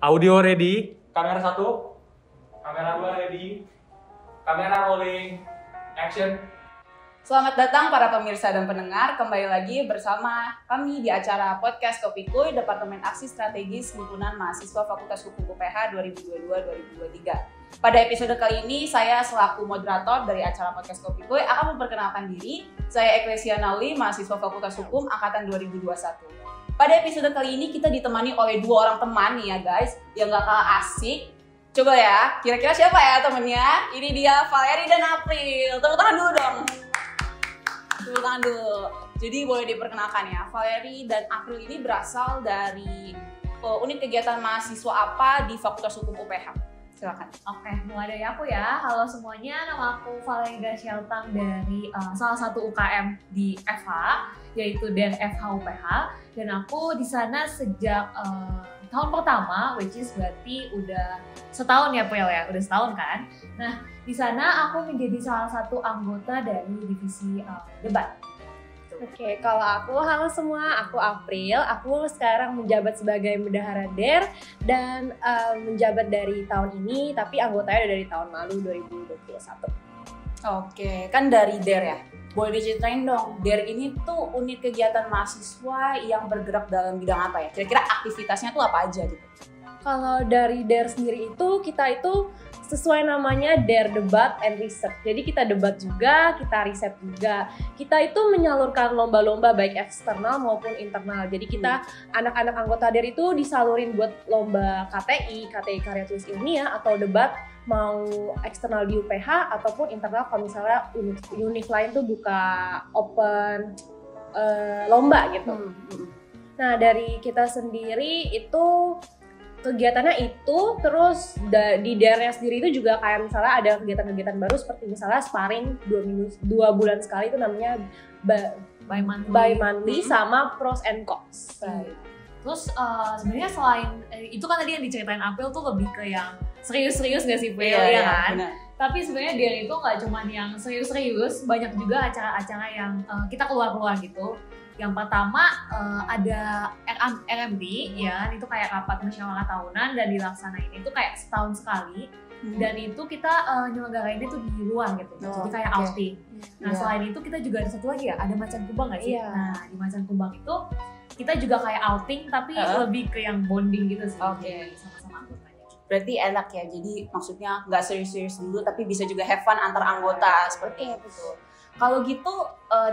Audio ready. Kamera 1. Kamera 2 ready. Kamera rolling. Action. Selamat datang para pemirsa dan pendengar, kembali lagi bersama kami di acara Podcast Kopi Kuy, Departemen Aksi Strategis Himpunan Mahasiswa Fakultas Hukum UPH 2022-2023. Pada episode kali ini, saya selaku moderator dari acara Podcast Kopi Kuy akan memperkenalkan diri. Saya Eklesia Nauli, mahasiswa Fakultas Hukum Angkatan 2021. Pada episode kali ini kita ditemani oleh dua orang teman nih ya guys, yang gak kalah asik. Coba ya, kira-kira siapa ya temennya? Ini dia Valerie dan April. Tepuk tangan dulu dong. Tepuk tangan dulu. Jadi boleh diperkenalkan ya, Valerie dan April ini berasal dari unit kegiatan mahasiswa apa di Fakultas Hukum UPH? Silakan. Oke, mulai dari aku ya. Halo semuanya, nama aku Valerie Gasyeltang dari salah satu UKM di FH, yaitu DEN FH UPH. Dan aku di sana sejak tahun pertama, which is berarti udah setahun ya Pel ya, udah setahun kan. Nah, di sana aku menjadi salah satu anggota dari divisi debat. Oke, kalau aku, halo semua, aku April. Aku sekarang menjabat sebagai bendahara DER dan menjabat dari tahun ini, tapi anggotanya udah dari tahun lalu 2021. Oke, kan dari DER ya. Boleh diceritain dong, DER ini tuh unit kegiatan mahasiswa yang bergerak dalam bidang apa ya? Kira-kira aktivitasnya tuh apa aja gitu? Kalau dari DER sendiri itu, kita itu sesuai namanya DER Debat and Research. Jadi kita debat juga, kita riset juga. Kita itu menyalurkan lomba-lomba baik eksternal maupun internal. Jadi kita anak-anak anggota DER itu disalurin buat lomba KTI karya tulis ilmiah atau debat, mau eksternal di UPH ataupun internal kalau misalnya unit lain tuh buka open lomba gitu. Nah dari kita sendiri itu kegiatannya itu, terus di DER-nya sendiri itu juga kayak misalnya ada kegiatan-kegiatan baru seperti misalnya sparring 2 bulan sekali, itu namanya by monthly sama pros and cons. Terus sebenarnya selain itu kan tadi yang diceritain April tuh lebih ke yang serius-serius gak sih Pel, ya kan? Benar. Tapi sebenarnya DER itu nggak cuma yang serius-serius, banyak juga acara-acara yang kita keluar-keluar gitu. Yang pertama ada RMT ya, itu kayak rapat musyawarah tahunan dan dilaksanain itu kayak setahun sekali. Dan itu kita nyelenggarain itu di luar gitu, jadi kayak outing. Nah selain itu kita juga ada satu lagi ya, ada Macan Kumbang nggak sih? Nah di Macan Kumbang itu kita juga kayak outing tapi lebih ke yang bonding gitu sih. Sama-sama anggotanya. Berarti enak ya, jadi maksudnya nggak serius-serius dulu tapi bisa juga have fun antar anggota seperti itu. Kalau gitu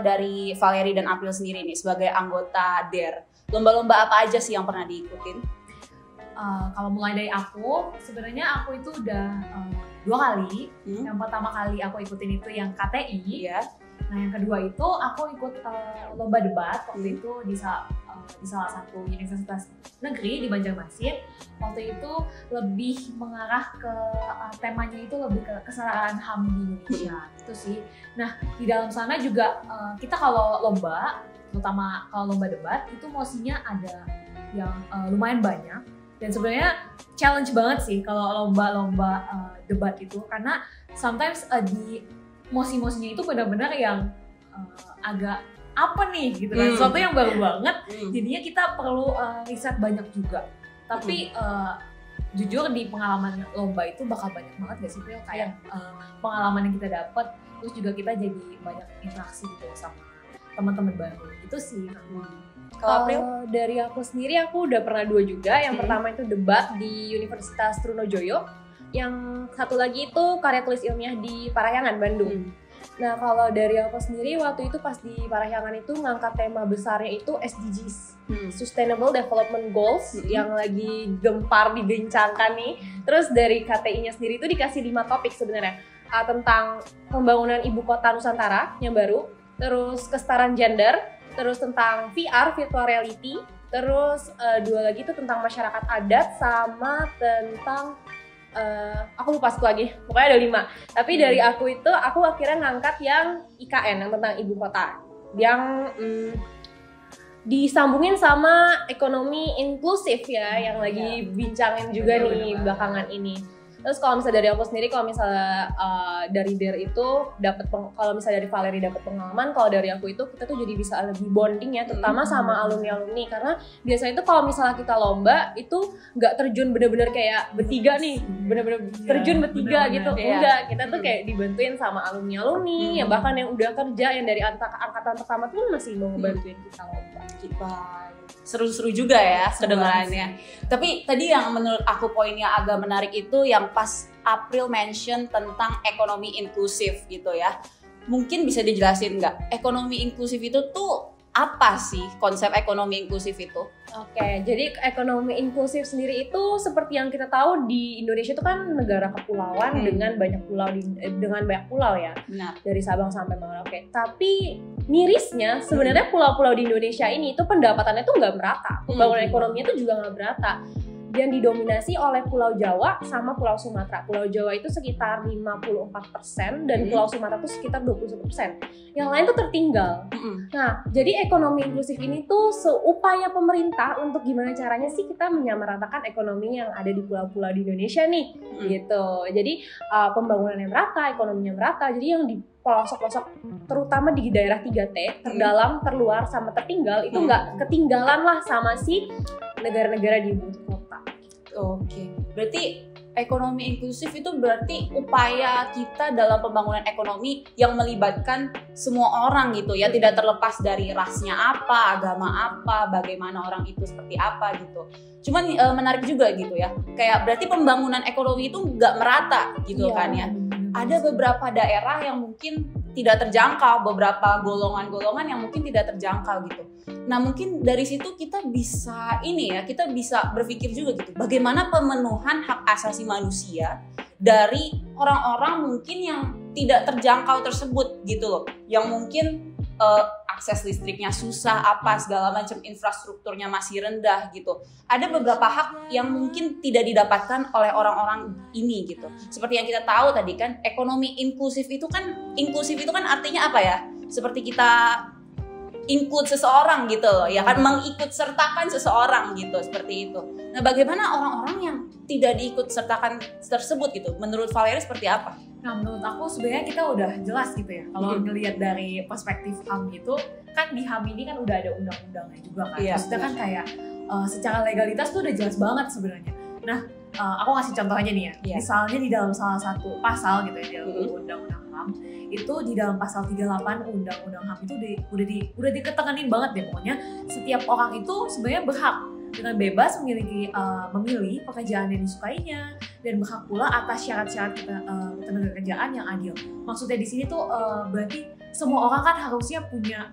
dari Valerie dan April sendiri nih sebagai anggota DER, lomba-lomba apa aja sih yang pernah diikutin? Kalau mulai dari aku, sebenarnya aku itu udah 2 kali. Yang pertama kali aku ikutin itu yang KTI. Nah yang kedua itu aku ikut lomba debat waktu itu di salah satu universitas negeri di Banjarmasin. Waktu itu lebih mengarah ke temanya itu lebih ke kesetaraan HAM di Indonesia itu sih. Nah di dalam sana juga kita kalau lomba, terutama kalau lomba debat itu mosinya ada yang lumayan banyak. Dan sebenarnya challenge banget sih kalau lomba-lomba debat itu, karena sometimes di mosi-mosinya itu benar-benar yang agak apa nih gitu kan, sesuatu yang baru banget. Jadinya kita perlu riset banyak juga. Tapi jujur di pengalaman lomba itu bakal banyak banget gak sih kayak pengalaman yang kita dapat, terus juga kita jadi banyak interaksi gitu sama teman-teman baru. Itu sih. Kalau dari aku sendiri, aku udah pernah 2 juga. Yang pertama itu debat di Universitas Trunojoyo. Yang satu lagi itu karya tulis ilmiah di Parahyangan, Bandung. Nah kalau dari aku sendiri, waktu itu pas di Parahyangan itu ngangkat tema besarnya itu SDGs, Sustainable Development Goals, yang lagi gempar dibincangkan nih. Terus dari KTI-nya sendiri itu dikasih 5 topik sebenarnya, tentang pembangunan ibu kota Nusantara yang baru, terus kesetaraan gender, terus tentang VR, virtual reality, terus 2 lagi itu tentang masyarakat adat, sama tentang aku lupa satu lagi, pokoknya ada 5. Tapi dari aku itu, aku akhirnya ngangkat yang IKN, yang tentang ibu kota, yang disambungin sama ekonomi inklusif ya, yang lagi bincangin juga nih belakangan ini. Terus kalau misalnya dari aku sendiri, kalau misalnya dari DER itu kalau misalnya dari Valeri dapat pengalaman, kalau dari aku itu kita tuh jadi bisa lebih bonding ya, terutama sama alumni-alumni, karena biasanya itu kalau misalnya kita lomba itu nggak terjun bener-bener kayak bertiga nih, bener-bener terjun bertiga gitu, enggak, kita tuh kayak dibantuin sama alumni-alumni, ya bahkan yang udah kerja, yang dari angkatan pertama tuh masih mau ngebantuin kita lomba. Seru-seru juga ya kedengarannya. Tapi tadi yang menurut aku poinnya agak menarik itu yang pas April mention tentang ekonomi inklusif gitu ya. Mungkin bisa dijelasin nggak? Ekonomi inklusif itu tuh apa sih konsep ekonomi inklusif itu? Oke, jadi ekonomi inklusif sendiri itu seperti yang kita tahu di Indonesia itu kan negara kepulauan dengan banyak pulau ya. Benar. Dari Sabang sampai Merauke. Tapi mirisnya sebenarnya pulau-pulau di Indonesia ini tuh pendapatannya tuh nggak merata. Pembangunan ekonominya tuh juga nggak merata. Dan didominasi oleh Pulau Jawa sama Pulau Sumatera. Pulau Jawa itu sekitar 54% dan Pulau Sumatera itu sekitar 21%. Yang lain tuh tertinggal. Nah, jadi ekonomi inklusif ini tuh seupaya pemerintah untuk gimana caranya sih kita menyamaratakan ekonomi yang ada di pulau-pulau di Indonesia nih, gitu. Jadi pembangunannya merata, ekonominya merata. Jadi yang di pelosok-pelosok, terutama di daerah 3T, terdalam, terluar, sama tertinggal, itu nggak ketinggalan lah sama si negara-negara di ibu kota. Oke, berarti ekonomi inklusif itu berarti upaya kita dalam pembangunan ekonomi yang melibatkan semua orang gitu ya, tidak terlepas dari rasnya apa, agama apa, bagaimana orang itu seperti apa gitu. Cuman menarik juga gitu ya, kayak berarti pembangunan ekonomi itu nggak merata gitu kan ya. Ada beberapa daerah yang mungkin tidak terjangkau, beberapa golongan-golongan yang mungkin tidak terjangkau gitu. Nah mungkin dari situ kita bisa kita bisa berpikir juga gitu, bagaimana pemenuhan hak asasi manusia dari orang-orang mungkin yang tidak terjangkau tersebut gitu loh, yang mungkin akses listriknya susah, apa segala macam infrastrukturnya masih rendah gitu. Ada beberapa hak yang mungkin tidak didapatkan oleh orang-orang ini gitu. Seperti yang kita tahu tadi kan, ekonomi inklusif itu kan artinya apa ya? Seperti kita include seseorang gitu loh, ya kan, mengikut sertakan seseorang gitu, seperti itu. Nah, bagaimana orang-orang yang tidak diikut sertakan tersebut gitu? Menurut Valeri seperti apa? Nah, menurut aku sebenarnya kita udah jelas gitu ya. Kalau ngelihat dari perspektif HAM gitu, kan di HAM ini kan udah ada undang-undangnya juga kan. Maksudnya kan kayak secara legalitas tuh udah jelas banget sebenarnya. Nah, aku ngasih contoh aja nih ya. Misalnya di dalam salah satu pasal gitu ya, di dalam undang-undang HAM, itu di dalam pasal 38 undang-undang HAM itu udah diketekenin banget deh, pokoknya setiap orang itu sebenarnya berhak dengan bebas memilih pekerjaan yang disukainya dan berhak pula atas syarat-syarat ketenagakerjaan yang adil. Maksudnya di sini tuh berarti semua orang kan harusnya punya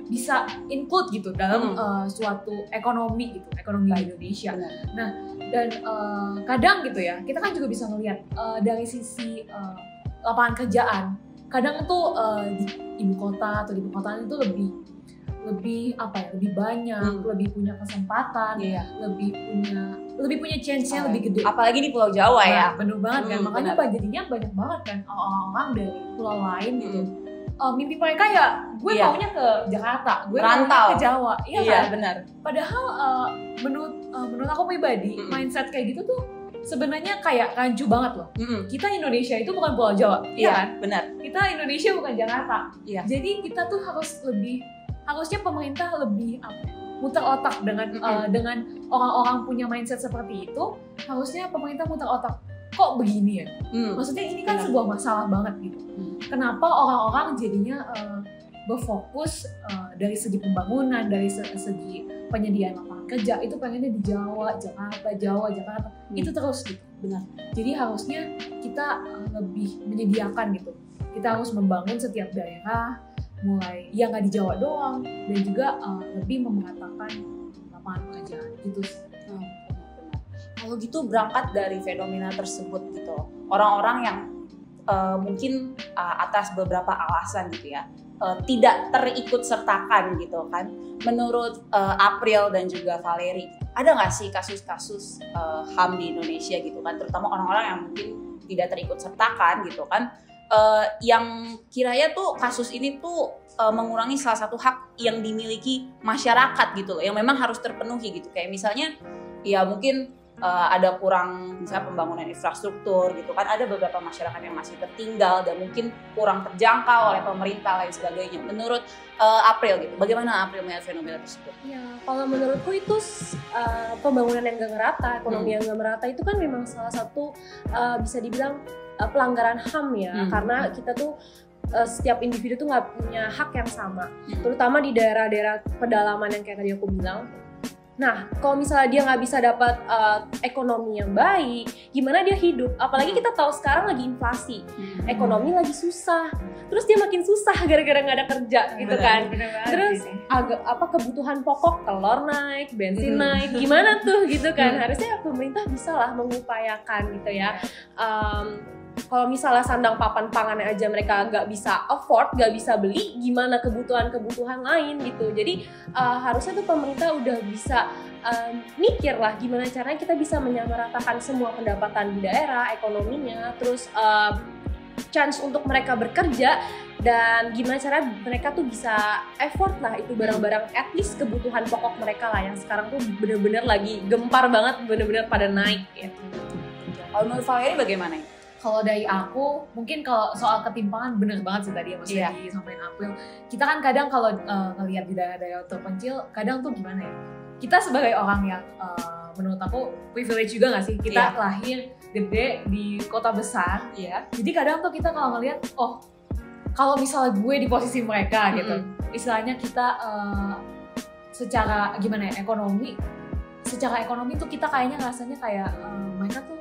bisa include gitu dalam suatu ekonomi gitu, ekonomi di Indonesia. Nah, dan kadang gitu ya, kita kan juga bisa ngelihat dari sisi lapangan kerjaan. Kadang tuh di ibu kota atau di perkotaan itu lebih banyak, lebih punya kesempatan, lebih punya chance-nya lebih gede. Apalagi di Pulau Jawa ya. Bener banget kan, makanya jadinya banyak banget kan orang-orang dari pulau lain gitu. Mimpi mereka ya, gue maunya ke Jakarta, gue maunya ke Jawa, iya kan? Benar. Padahal menurut aku pribadi, mindset kayak gitu tuh sebenarnya kayak rancu banget loh. Kita Indonesia itu bukan Pulau Jawa, iya kan? Benar. Kita Indonesia bukan Jakarta. Iya. Jadi kita tuh harusnya pemerintah lebih muter otak dengan orang-orang punya mindset seperti itu. Harusnya pemerintah muter otak, kok begini ya? Maksudnya ini kan sebuah masalah banget gitu. Kenapa orang-orang jadinya berfokus dari segi pembangunan, dari segi penyediaan lapangan kerja itu pengennya di Jawa, Jakarta, itu terus gitu. Benar. Jadi harusnya kita lebih menyediakan gitu. Kita harus membangun setiap daerah, mulai nggak di Jawa doang, dan juga lebih memeratakan lapangan pekerjaan gitu sih. Kalau gitu berangkat dari fenomena tersebut gitu, orang-orang yang mungkin atas beberapa alasan gitu ya tidak terikut sertakan gitu kan. Menurut April dan juga Valeri, ada nggak sih kasus-kasus HAM di Indonesia gitu kan, terutama orang-orang yang mungkin tidak terikut sertakan gitu kan, yang kiranya tuh kasus ini tuh mengurangi salah satu hak yang dimiliki masyarakat gitu loh, yang memang harus terpenuhi gitu. Kayak misalnya ya mungkin ada kurang misalnya pembangunan infrastruktur gitu kan, ada beberapa masyarakat yang masih tertinggal dan mungkin kurang terjangkau oleh pemerintah lain sebagainya. Menurut April gitu, bagaimana April melihat fenomena tersebut? Ya, kalau menurutku itu pembangunan yang gak merata, ekonomi yang gak merata itu kan memang salah satu bisa dibilang pelanggaran HAM ya, karena kita tuh setiap individu tuh nggak punya hak yang sama, terutama di daerah-daerah pedalaman yang kayak tadi aku bilang. Nah, kalau misalnya dia nggak bisa dapat ekonomi yang baik, gimana dia hidup? Apalagi kita tahu sekarang lagi inflasi, ekonomi lagi susah, terus dia makin susah gara-gara nggak ada kerja gitu kan. Terus kebutuhan pokok, telur naik, bensin naik, gimana tuh gitu kan? Harusnya pemerintah bisa lah mengupayakan gitu ya. Kalau misalnya sandang papan pangannya aja mereka nggak bisa afford, nggak bisa beli, gimana kebutuhan-kebutuhan lain gitu. Jadi harusnya tuh pemerintah udah bisa mikir lah gimana caranya kita bisa menyamaratakan semua pendapatan di daerah, ekonominya, terus chance untuk mereka bekerja, dan gimana cara mereka tuh bisa effort lah itu barang-barang at least kebutuhan pokok mereka lah yang sekarang tuh bener-bener lagi gempar banget, bener-bener pada naik gitu. Kalau menurut Valerie bagaimana? Kalau dari aku, mungkin kalau soal ketimpangan bener banget sih tadi ya Mas Edi sampaikan April. Kita kan kadang kalau ngelihat di daerah-daerah terpencil, kadang tuh gimana ya? Kita sebagai orang yang menurut aku privilege juga gak sih? Kita lahir gede di kota besar, jadi kadang tuh kita kalau ngelihat, oh kalau misalnya gue di posisi mereka gitu, istilahnya kita secara gimana ya, secara ekonomi tuh kita kayaknya rasanya kayak mereka tuh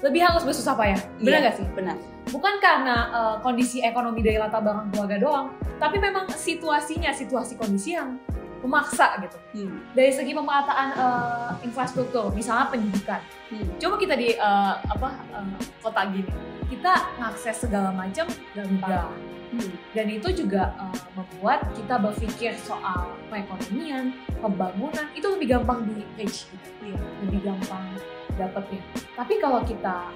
lebih harus bersusah payah, benar gak sih? Benar. Bukan karena kondisi ekonomi dari latar belakang keluarga doang, tapi memang situasi kondisi yang memaksa gitu. Dari segi pemerataan infrastruktur, misalnya pendidikan. Coba kita di kota gini, kita ngakses segala macam gampang. Dan itu juga membuat kita berpikir soal perekonomian, pembangunan, itu lebih gampang di reach gitu. Lebih gampang dapetnya. Tapi kalau kita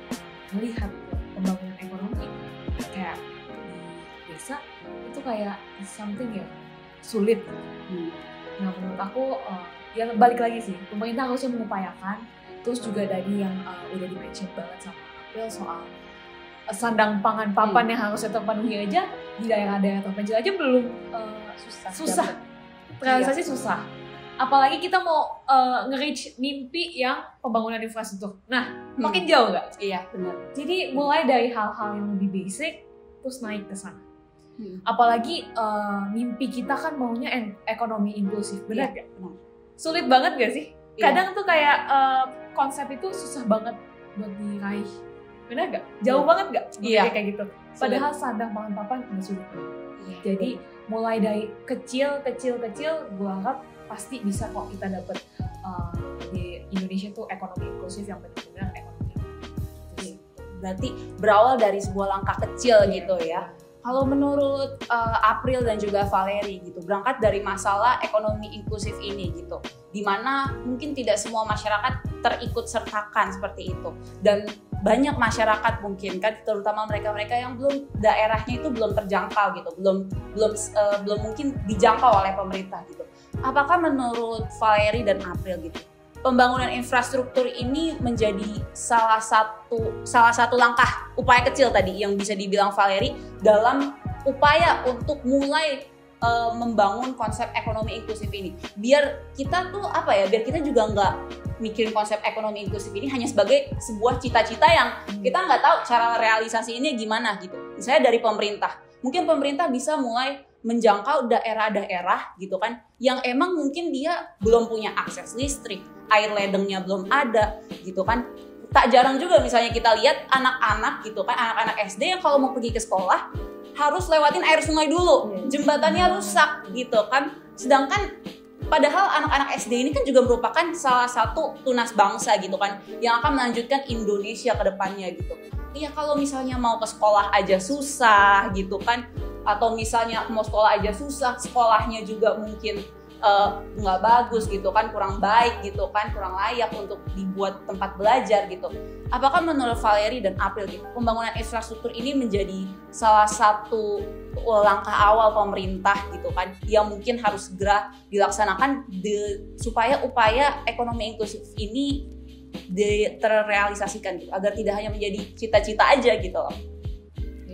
melihat pembangunan ekonomi kayak di desa, itu kayak something yang sulit. Nah menurut aku ya balik lagi sih, pemerintah harusnya mengupayakan. Terus juga dari yang udah di-mention banget sama April soal sandang pangan papan yang harusnya terpenuhi aja di daerah-daerah terpencil aja belum susah. Realisasi susah. Apalagi kita mau nge-reach mimpi yang pembangunan infrastruktur. Nah, makin jauh nggak? Iya, benar. Jadi mulai dari hal-hal yang lebih basic, terus naik ke sana. Apalagi mimpi kita kan maunya ekonomi inklusif, benar nggak? Benar. Sulit banget nggak sih? Kadang tuh kayak konsep itu susah banget buat diraih. Benar nggak? Jauh banget nggak? Iya. Kayak gitu. Padahal sandang pangan papan nggak sulit. Jadi mulai dari kecil, gue harap pasti bisa kok kita dapet di Indonesia tuh ekonomi inklusif yang benar-benar ekonomi. Berarti berawal dari sebuah langkah kecil gitu ya. Kalau menurut April dan juga Valerie gitu, berangkat dari masalah ekonomi inklusif ini gitu, dimana mungkin tidak semua masyarakat terikut sertakan seperti itu, dan banyak masyarakat mungkin kan, terutama mereka-mereka yang belum daerahnya itu belum terjangkau gitu, belum mungkin dijangkau oleh pemerintah gitu. Apakah menurut Valerie dan April gitu, pembangunan infrastruktur ini menjadi salah satu langkah upaya kecil tadi yang bisa dibilang Valerie dalam upaya untuk mulai membangun konsep ekonomi inklusif ini, biar kita tuh biar kita juga nggak mikirin konsep ekonomi inklusif ini hanya sebagai sebuah cita-cita yang kita nggak tahu cara realisasi ini gimana gitu. Misalnya dari pemerintah, mungkin pemerintah bisa mulai menjangkau daerah-daerah gitu kan, yang emang mungkin dia belum punya akses listrik, air ledengnya belum ada gitu kan. Tak jarang juga misalnya kita lihat anak-anak gitu kan, anak-anak SD yang kalau mau pergi ke sekolah harus lewatin air sungai dulu, jembatannya rusak gitu kan. Sedangkan padahal anak-anak SD ini kan juga merupakan salah satu tunas bangsa gitu kan, yang akan melanjutkan Indonesia ke depannya gitu. Iya, kalau misalnya mau ke sekolah aja susah gitu kan, atau misalnya mau sekolah aja susah, sekolahnya juga mungkin nggak bagus gitu kan, kurang baik gitu kan, kurang layak untuk dibuat tempat belajar gitu. Apakah menurut Valerie dan April gitu, pembangunan infrastruktur ini menjadi salah satu langkah awal pemerintah gitu kan, yang mungkin harus segera dilaksanakan supaya upaya ekonomi inklusif ini terrealisasikan gitu, agar tidak hanya menjadi cita-cita aja gitu loh.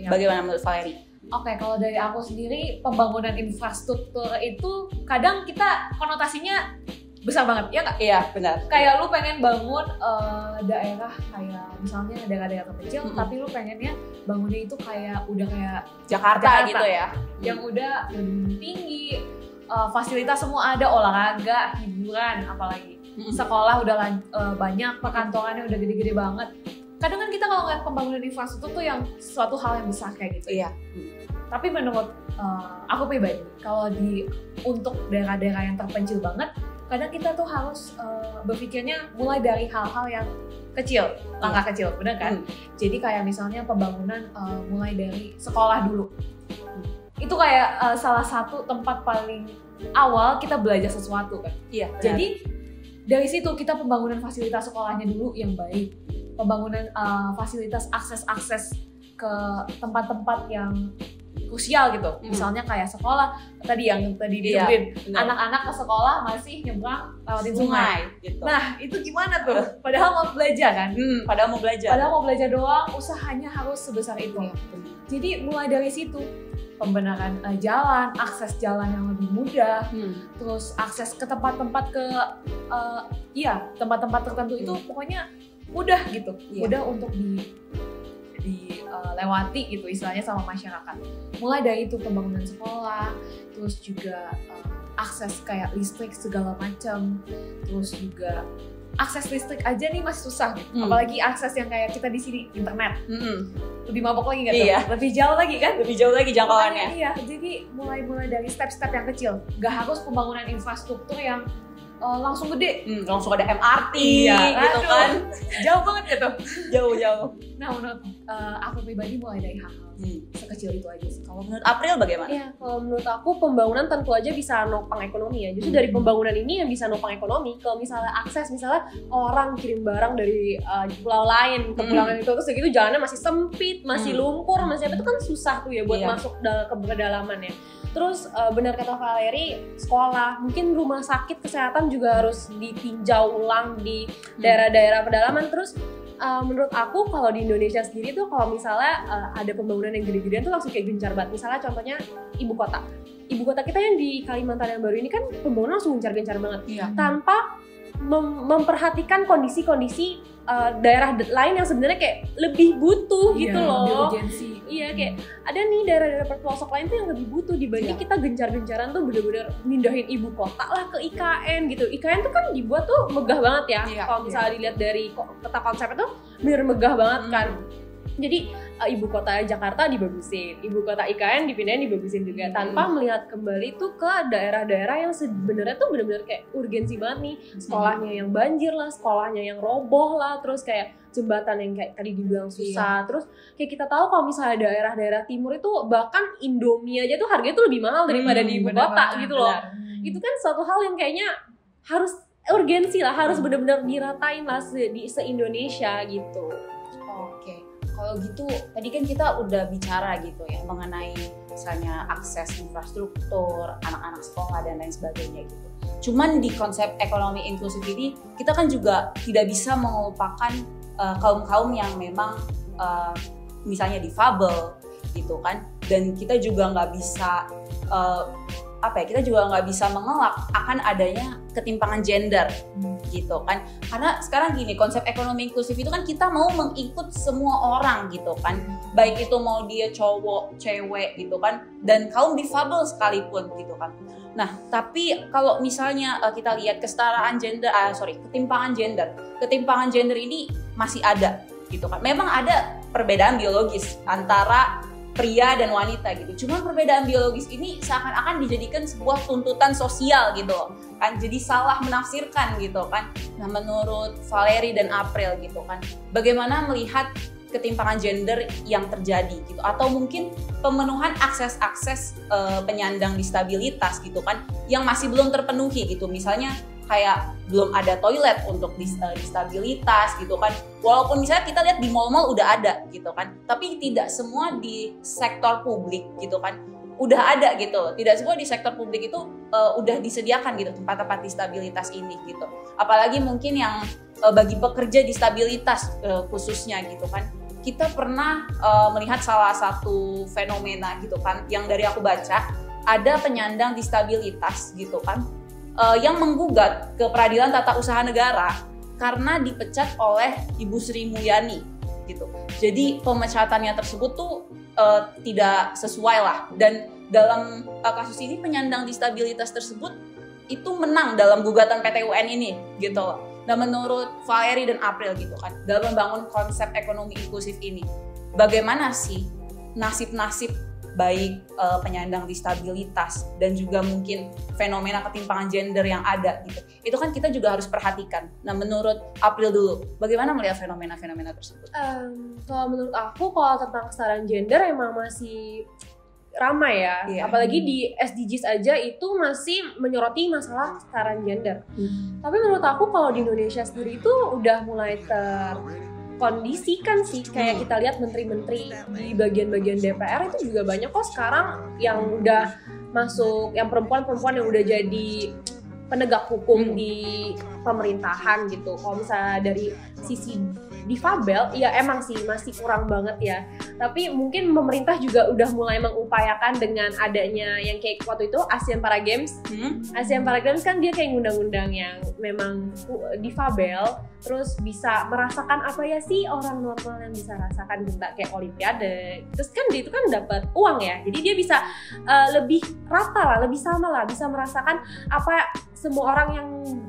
Bagaimana menurut Valerie? Oke, kalau dari aku sendiri pembangunan infrastruktur itu kadang kita konotasinya besar banget, ya nggak? Iya, benar. Kayak lu pengen bangun daerah kayak misalnya daerah-daerah kecil, tapi lu pengennya bangunnya itu kayak udah kayak Jakarta gitu ya, yang udah tinggi, fasilitas semua ada, olahraga, hiburan, apalagi sekolah udah banyak, perkantorannya udah gede-gede banget. Kadang kan kita kalau ngeliat pembangunan infrastruktur tuh yang suatu hal yang besar kayak gitu. Iya. Tapi menurut aku pribadi, kalau untuk daerah-daerah yang terpencil banget, kadang kita tuh harus berpikirnya mulai dari hal-hal yang kecil, langkah kecil, benar kan? Jadi kayak misalnya pembangunan mulai dari sekolah dulu. Itu kayak salah satu tempat paling awal kita belajar sesuatu kan. Iya. Benar. Jadi dari situ kita pembangunan fasilitas sekolahnya dulu yang baik, pembangunan fasilitas akses ke tempat-tempat yang krusial gitu, misalnya kayak sekolah tadi yang tadi disebutin, anak-anak ke sekolah masih nyebrang lewatin sungai. Gitu. Nah itu gimana tuh? Padahal mau belajar kan? Padahal mau belajar doang, usahanya harus sebesar itu. Jadi mulai dari situ pembenaran jalan, akses jalan yang lebih mudah, terus akses ke tempat-tempat tempat-tempat tertentu itu pokoknya mudah gitu, mudah untuk dilewati gitu istilahnya sama masyarakat. Mulai dari itu pembangunan sekolah, terus juga akses kayak listrik segala macam, terus juga akses listrik aja nih masih susah gitu. Apalagi akses yang kayak kita di sini internet. Lebih mabok lagi nggak tuh? Iya. Lebih jauh lagi kan? Lebih jauh lagi jangkauannya. Iya, jadi mulai dari step-step yang kecil. Gak harus pembangunan infrastruktur yang langsung gede. Langsung ada MRT gitu kan. Jauh banget gitu. Jauh. Nah menurut aku pribadi mulai dari hal-hal sekecil itu aja sih. Kalau menurut April bagaimana? Iya, kalau menurut aku pembangunan tentu aja bisa nopang ekonomi ya. Justru dari pembangunan ini yang bisa nopang ekonomi. Kalau misalnya akses, misalnya orang kirim barang dari pulau lain ke pulau lain itu, terus segitu jalannya masih sempit, masih lumpur, masih apa, itu kan susah tuh ya buat masuk ke pedalaman ya. Terus benar kata Valerie, sekolah, mungkin rumah sakit kesehatan juga harus ditinjau ulang di daerah-daerah pedalaman. Terus menurut aku kalau di Indonesia sendiri tuh kalau misalnya ada pembangunan yang gede-gedean tuh langsung kayak gencar banget. Misalnya contohnya ibu kota kita yang di Kalimantan yang baru ini kan pembangunan langsung gencar-gencar banget, tanpa memperhatikan kondisi-kondisi daerah lain yang sebenarnya kayak lebih butuh gitu loh. Urgensi. Iya, kayak ada nih daerah-daerah pelosok lain tuh yang lebih butuh dibanding kita gencar-gencaran tuh bener-bener mindahin ibu kota lah ke IKN gitu. IKN tuh kan dibuat tuh megah banget ya. Kalau misalnya dilihat dari peta konsepnya tuh bener megah banget kan. Jadi ibu kota Jakarta dibagusin, ibu kota IKN dipindahin dibagusin juga, tanpa melihat kembali tuh ke daerah-daerah yang sebenarnya tuh benar-benar kayak urgensi banget nih. Sekolahnya yang banjir lah, sekolahnya yang roboh lah, terus kayak jembatan yang kayak tadi dibilang susah. Terus kayak kita tahu kalau misalnya daerah-daerah timur itu bahkan Indomie aja tuh harganya tuh lebih mahal daripada di ibu kota gitu loh. Itu kan suatu hal yang kayaknya harus urgensi lah, harus benar-benar diratain lah di se-Indonesia gitu. Oke. Kalau gitu, tadi kan kita udah bicara gitu ya mengenai misalnya akses infrastruktur, anak-anak sekolah dan lain sebagainya gitu. Cuman di konsep ekonomi inklusif ini, kita kan juga tidak bisa melupakan kaum-kaum yang memang misalnya difabel gitu kan. Dan kita juga nggak bisa kita juga nggak bisa mengelak akan adanya ketimpangan gender gitu kan, karena sekarang gini, konsep ekonomi inklusif itu kan kita mau mengikut semua orang gitu kan, baik itu mau dia cowok, cewek gitu kan, dan kaum difabel sekalipun gitu kan. Nah tapi kalau misalnya kita lihat kesetaraan gender, ketimpangan gender ini masih ada gitu kan. Memang ada perbedaan biologis antara pria dan wanita gitu. Cuma perbedaan biologis ini seakan-akan dijadikan sebuah tuntutan sosial gitu kan. Jadi salah menafsirkan gitu kan. Nah menurut Valerie dan April gitu kan, bagaimana melihat ketimpangan gender yang terjadi gitu, atau mungkin pemenuhan akses penyandang disabilitas gitu kan yang masih belum terpenuhi gitu, misalnya kayak belum ada toilet untuk disabilitas gitu kan, walaupun misalnya kita lihat di mall-mall udah ada gitu kan, tapi tidak semua di sektor publik gitu kan udah ada gitu, tidak semua di sektor publik itu udah disediakan gitu tempat-tempat disabilitas ini gitu, apalagi mungkin yang bagi pekerja disabilitas khususnya gitu kan. Kita pernah melihat salah satu fenomena gitu kan yang dari aku baca, ada penyandang disabilitas gitu kan yang menggugat ke Peradilan Tata Usaha Negara karena dipecat oleh Ibu Sri Mulyani gitu. Jadi pemecatannya tersebut tuh tidak sesuai lah, dan dalam kasus ini penyandang disabilitas tersebut itu menang dalam gugatan PT UN ini gitu. Nah, menurut Valerie dan April gitu kan, dalam membangun konsep ekonomi inklusif ini, bagaimana sih nasib-nasib baik penyandang disabilitas dan juga mungkin fenomena ketimpangan gender yang ada gitu. Itu kan kita juga harus perhatikan. Nah, menurut April dulu, bagaimana melihat fenomena-fenomena tersebut? Kalau menurut aku, kalau tentang kesetaraan gender emang masih ramai ya. Apalagi di SDGs aja itu masih menyoroti masalah kesetaraan gender. Tapi menurut aku kalau di Indonesia sendiri itu udah mulai kondisikan sih, kayak kita lihat menteri-menteri di bagian-bagian DPR itu juga banyak kok sekarang yang udah masuk, yang perempuan-perempuan yang udah jadi penegak hukum di pemerintahan gitu. Kalau misalnya dari sisi difabel, ya emang sih masih kurang banget ya. Tapi mungkin pemerintah juga udah mulai mengupayakan dengan adanya yang kayak waktu itu Asian Para Games. Asian Para Games kan dia kayak ngundang-undang yang memang difabel, terus bisa merasakan apa ya sih orang normal yang bisa rasakan juga kayak Olimpiade. Terus kan dia itu kan dapat uang ya, jadi dia bisa lebih rata lah, lebih sama lah, bisa merasakan apa semua orang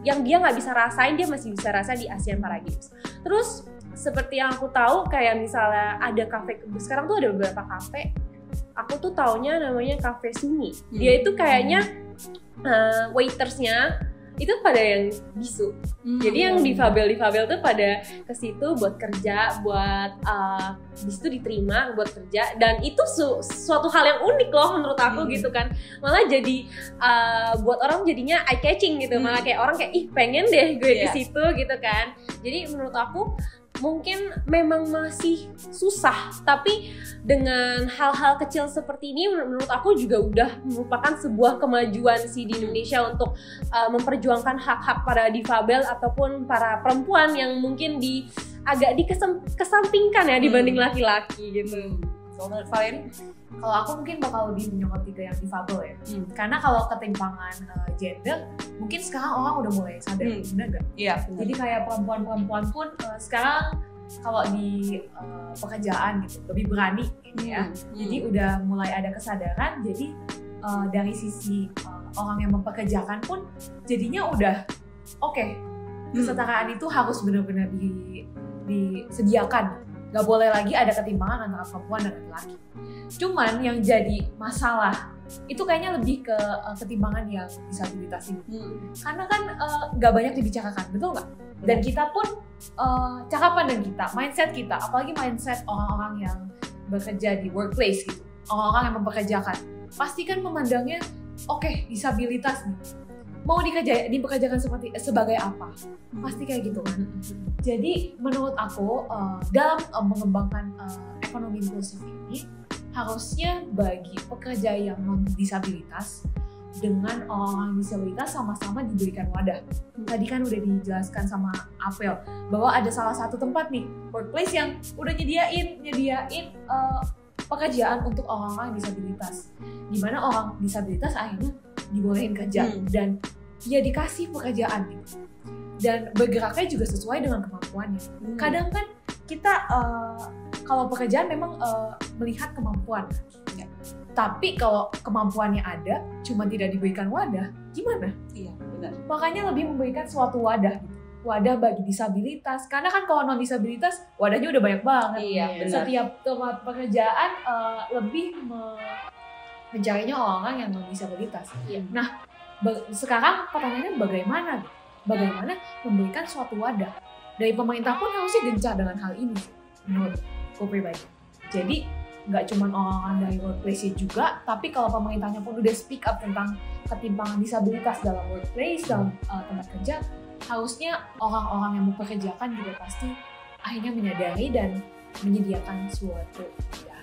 yang dia nggak bisa rasain, dia masih bisa rasa di Asian Para Games. Terus seperti yang aku tahu kayak misalnya ada kafe, sekarang tuh ada beberapa kafe, aku tuh taunya namanya Cafe Sunyi. Dia itu kayaknya waitersnya itu pada yang bisu. Jadi yang difabel tuh pada ke situ buat kerja, buat di situ diterima buat kerja, dan itu suatu hal yang unik loh menurut aku gitu kan. Malah jadi buat orang jadinya eye catching gitu. Malah kayak orang kayak ih pengen deh gue di situ gitu kan. Jadi menurut aku mungkin memang masih susah, tapi dengan hal-hal kecil seperti ini menurut aku juga udah merupakan sebuah kemajuan sih di Indonesia untuk memperjuangkan hak-hak para difabel ataupun para perempuan yang mungkin agak dikesampingkan ya dibanding laki-laki gitu. So, menurut Valerie? Kalau aku mungkin bakal lebih menyoroti ke yang difabel ya. Karena kalau ketimpangan gender, mungkin sekarang orang udah mulai sadar, benar gak? Iya, benar. Jadi kayak perempuan-perempuan pun sekarang kalau di pekerjaan gitu lebih berani gitu ya. Jadi udah mulai ada kesadaran. Jadi dari sisi orang yang mempekerjakan pun jadinya udah oke, kesetaraan itu harus benar-benar disediakan. Gak boleh lagi ada ketimpangan antara perempuan dan laki-laki. Cuman yang jadi masalah itu kayaknya lebih ke ketimpangan yang disabilitas ini. Karena kan gak banyak dibicarakan, betul gak? Dan kita pun cara pandang kita, mindset kita, apalagi mindset orang-orang yang bekerja di workplace gitu, orang-orang yang mempekerjakan, pasti kan memandangnya oke, disabilitas nih, mau dipekerjakan sebagai apa? Pasti kayak gitu kan. Jadi menurut aku dalam mengembangkan ekonomi inklusif ini harusnya bagi pekerja yang non disabilitas dengan orang disabilitas sama-sama diberikan wadah. Tadi kan udah dijelaskan sama April bahwa ada salah satu tempat nih workplace yang udah nyediain pekerjaan untuk orang-orang disabilitas, di mana orang disabilitas akhirnya dibolehin kerja dan ya dikasih pekerjaan gitu. Dan bergeraknya juga sesuai dengan kemampuannya. Kadang kan kita kalau pekerjaan memang melihat kemampuan, ya. Tapi kalau kemampuannya ada, cuma tidak diberikan wadah, gimana? Iya, benar. Makanya lebih memberikan suatu wadah, gitu. Wadah bagi disabilitas. Karena kan kalau non disabilitas, wadahnya udah banyak banget. Iya, benar. Setiap tempat pekerjaan lebih mencarinya orang-orang yang non disabilitas. Iya. Nah, sekarang pertanyaannya bagaimana memberikan suatu wadah. Dari pemerintah pun harusnya gencar dengan hal ini menurut. gue pribadi. Jadi nggak cuma orang-orang dari workplace juga, tapi kalau pemerintahnya pun udah speak up tentang ketimpangan disabilitas dalam workplace, dalam tempat kerja, harusnya orang-orang yang mempekerjakan juga pasti akhirnya menyadari dan menyediakan suatu. Ya,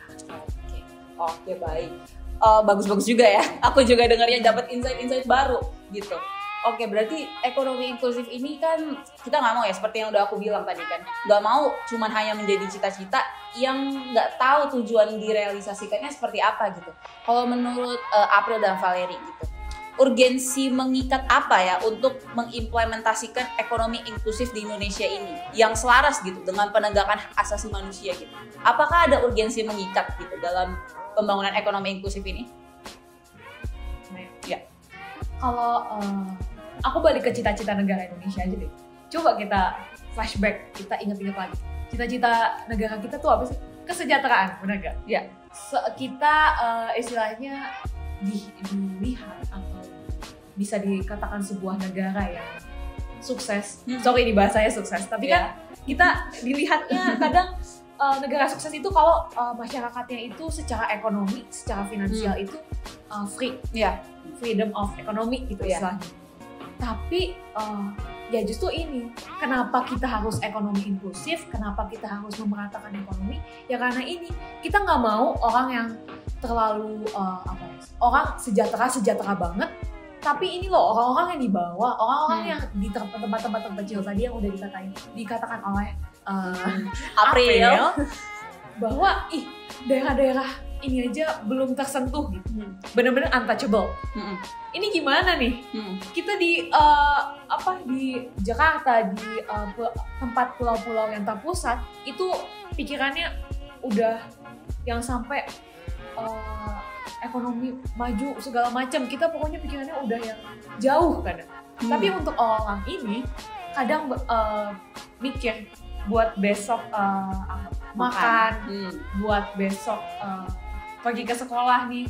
oke, baik. Bagus-bagus juga ya. Aku juga dengarnya dapat insight-insight baru gitu. Oke, berarti ekonomi inklusif ini kan kita nggak mau ya, seperti yang udah aku bilang tadi kan, nggak mau cuman hanya menjadi cita-cita yang nggak tahu tujuan direalisasikannya seperti apa gitu. Kalau menurut April dan Valerie gitu, urgensi mengikat apa ya untuk mengimplementasikan ekonomi inklusif di Indonesia ini yang selaras gitu dengan penegakan hak asasi manusia gitu? Apakah ada urgensi mengikat gitu dalam pembangunan ekonomi inklusif ini? Ya. Kalau aku balik ke cita-cita negara Indonesia aja deh. Coba kita flashback, kita ingat-ingat lagi. Cita-cita negara kita tuh apa sih? Kesejahteraan, benar gak? Ya. Kita istilahnya dilihat atau bisa dikatakan sebuah negara yang sukses. Sorry ini bahasanya sukses, tapi kan kita dilihatnya kadang negara sukses itu kalau masyarakatnya itu secara ekonomi, secara finansial itu free, freedom of economy gitu istilahnya. Tapi ya justru ini, kenapa kita harus ekonomi inklusif, kenapa kita harus memeratakan ekonomi? Ya karena ini, kita nggak mau orang yang terlalu orang sejahtera banget, tapi ini loh orang-orang yang di bawah, orang-orang yang di tempat-tempat terpencil tadi yang udah dikatakan oleh April bahwa daerah-daerah ini aja belum tersentuh gitu, bener-bener untouchable. Ini gimana nih? Kita di di Jakarta, di tempat pulau-pulau yang terpusat itu pikirannya udah yang sampai ekonomi maju segala macam. Kita pokoknya pikirannya udah yang jauh kadang. Tapi untuk orang ini kadang mikir buat besok makan, buat besok pergi ke sekolah nih,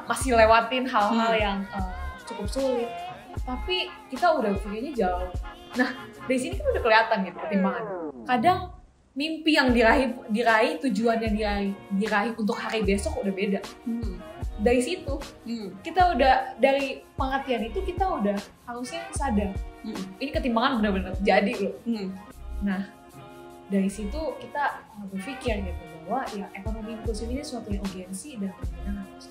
masih lewatin hal-hal yang cukup sulit. Tapi kita udah pikirnya jauh. Nah, dari sini kan udah kelihatan gitu ketimpangan. Kadang mimpi yang diraih, tujuan yang diraih untuk hari besok udah beda. Dari situ, kita udah, dari pengertian itu kita udah harusnya sadar. Ini ketimpangan benar-benar terjadi loh. Nah, dari situ kita berpikir gitu bahwa ya ekonomi inklusif ini suatu yang urgensi dan benar-benar harus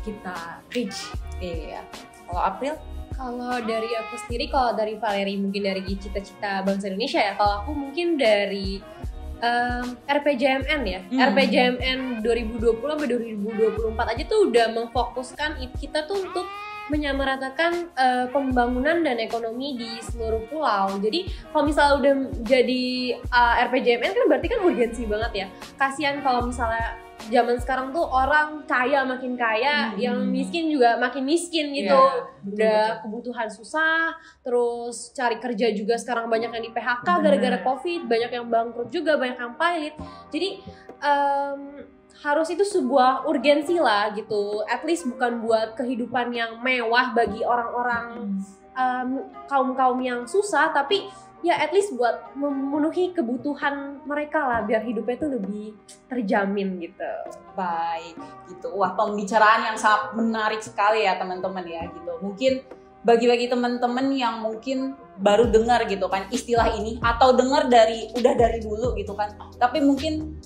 kita reach. Iya. Kalau April? Kalau dari aku sendiri, kalau dari Valerie mungkin dari cita-cita bangsa Indonesia ya. Kalau aku mungkin dari RPJMN ya. RPJMN 2020 sampai 2024 aja tuh udah memfokuskan kita tuh untuk menyamaratakan pembangunan dan ekonomi di seluruh pulau. Jadi kalau misalnya udah jadi RPJMN kan berarti kan urgensi banget ya. Kasihan kalau misalnya zaman sekarang tuh orang kaya makin kaya, yang miskin juga makin miskin gitu. Udah kebutuhan susah, terus cari kerja juga sekarang banyak yang di PHK gara-gara Covid, banyak yang bangkrut juga, banyak yang pilot. Jadi harus itu sebuah urgensi lah gitu, at least bukan buat kehidupan yang mewah bagi orang-orang kaum-kaum yang susah, tapi ya at least buat memenuhi kebutuhan mereka lah, biar hidupnya tuh lebih terjamin gitu. Baik, gitu. Wah, pembicaraan yang sangat menarik sekali ya teman-teman ya gitu. Mungkin bagi-bagi teman-teman yang mungkin baru dengar gitu kan istilah ini, atau dengar udah dari dulu gitu kan, tapi mungkin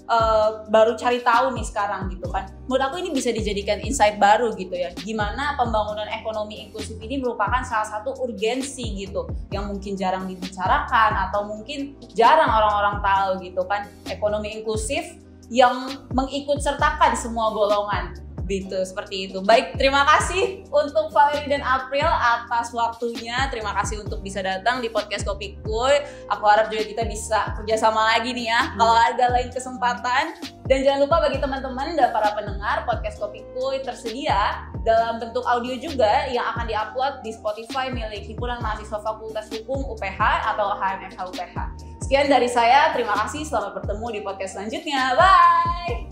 baru cari tahu nih sekarang gitu kan. Menurut aku ini bisa dijadikan insight baru gitu ya, gimana pembangunan ekonomi inklusif ini merupakan salah satu urgensi gitu yang mungkin jarang dibicarakan atau mungkin jarang orang-orang tahu gitu kan. Ekonomi inklusif yang mengikut sertakan semua golongan gitu, seperti itu. Baik, terima kasih untuk Valerie dan April atas waktunya. Terima kasih untuk bisa datang di podcast Kopi Kuy. Aku harap juga kita bisa kerjasama lagi nih ya kalau ada lain kesempatan. Dan jangan lupa bagi teman-teman dan para pendengar, podcast Kopi Kuy tersedia dalam bentuk audio juga yang akan diupload di Spotify milik Himpunan Mahasiswa Fakultas Hukum UPH atau HMFH UPH. Sekian dari saya, terima kasih, selamat bertemu di podcast selanjutnya. Bye!